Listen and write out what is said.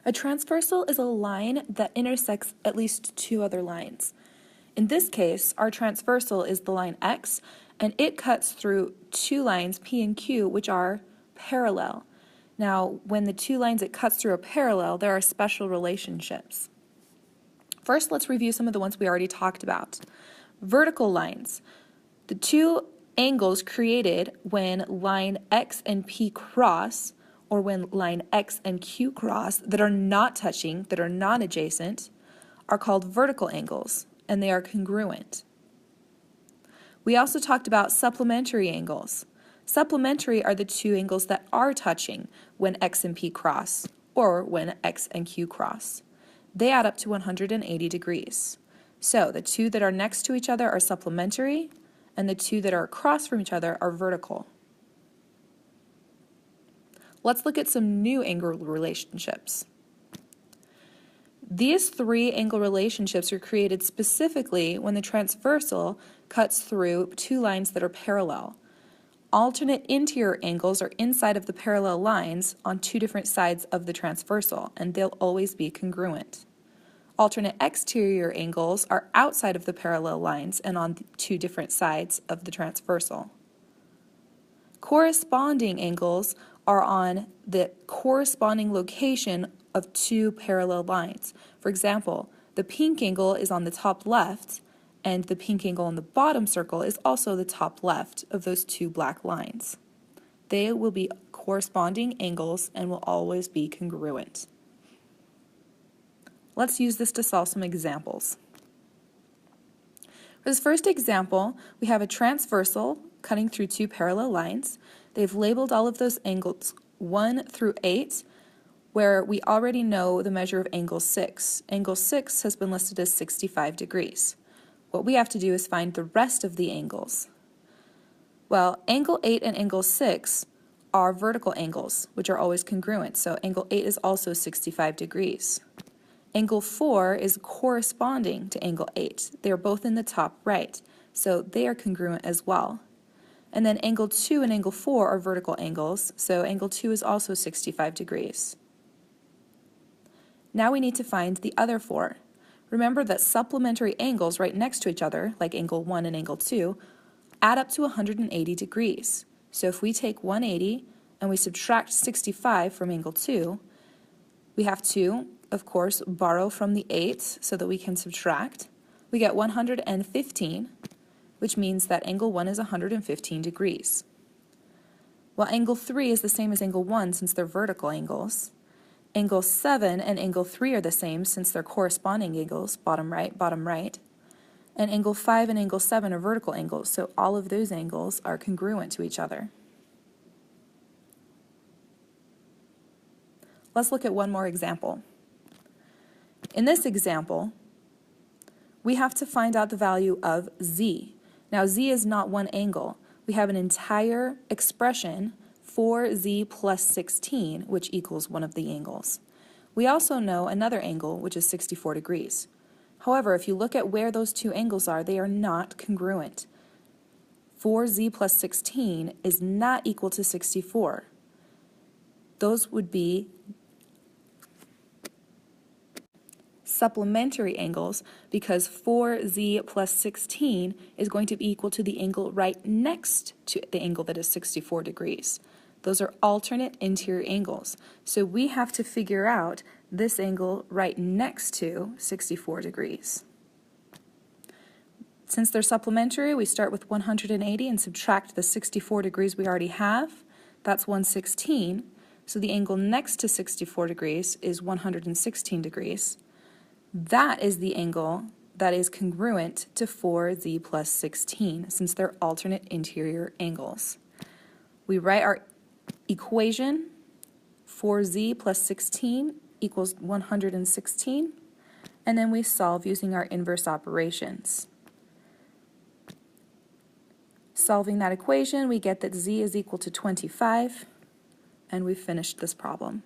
A transversal is a line that intersects at least two other lines. In this case, our transversal is the line X, and it cuts through two lines, P and Q, which are parallel. Now, when the two lines it cuts through are parallel, there are special relationships. First, let's review some of the ones we already talked about. Vertical lines. The two angles created when line X and P cross, or when line X and Q cross, that are not touching, that are non-adjacent, are called vertical angles, and they are congruent. We also talked about supplementary angles. Supplementary are the two angles that are touching when X and P cross, or when X and Q cross. They add up to 180 degrees. So the two that are next to each other are supplementary, and the two that are across from each other are vertical. Let's look at some new angle relationships. These three angle relationships are created specifically when the transversal cuts through two lines that are parallel. Alternate interior angles are inside of the parallel lines on two different sides of the transversal, and they'll always be congruent. Alternate exterior angles are outside of the parallel lines and on two different sides of the transversal. Corresponding angles are on the corresponding location of two parallel lines. For example, the pink angle is on the top left, and the pink angle on the bottom circle is also the top left of those two black lines. They will be corresponding angles and will always be congruent. Let's use this to solve some examples. For this first example, we have a transversal cutting through two parallel lines. They've labeled all of those angles 1 through 8, where we already know the measure of angle 6. Angle 6 has been listed as 65 degrees. What we have to do is find the rest of the angles. Well, angle 8 and angle 6 are vertical angles, which are always congruent, so angle 8 is also 65 degrees. Angle 4 is corresponding to angle 8. They are both in the top right, so they are congruent as well. And then angle 2 and angle 4 are vertical angles, so angle 2 is also 65 degrees. Now we need to find the other four. Remember that supplementary angles right next to each other, like angle 1 and angle 2, add up to 180 degrees. So if we take 180 and we subtract 65 from angle 2, we have to, of course, borrow from the 8 so that we can subtract. We get 115, which means that angle 1 is 115 degrees. While angle 3 is the same as angle 1 since they're vertical angles, angle 7 and angle 3 are the same since they're corresponding angles, bottom right, and angle 5 and angle 7 are vertical angles, so all of those angles are congruent to each other. Let's look at one more example. In this example, we have to find out the value of z. Now, z is not one angle. We have an entire expression 4z plus 16, which equals one of the angles. We also know another angle, which is 64 degrees. However, if you look at where those two angles are, they are not congruent. 4z plus 16 is not equal to 64. Those would be supplementary angles because 4z plus 16 is going to be equal to the angle right next to the angle that is 64 degrees. Those are alternate interior angles. So we have to figure out this angle right next to 64 degrees. Since they're supplementary, we start with 180 and subtract the 64 degrees we already have. That's 116. So the angle next to 64 degrees is 116 degrees. That is the angle that is congruent to 4z plus 16, since they're alternate interior angles. We write our equation, 4z plus 16 equals 116, and then we solve using our inverse operations. Solving that equation, we get that z is equal to 25, and we've finished this problem.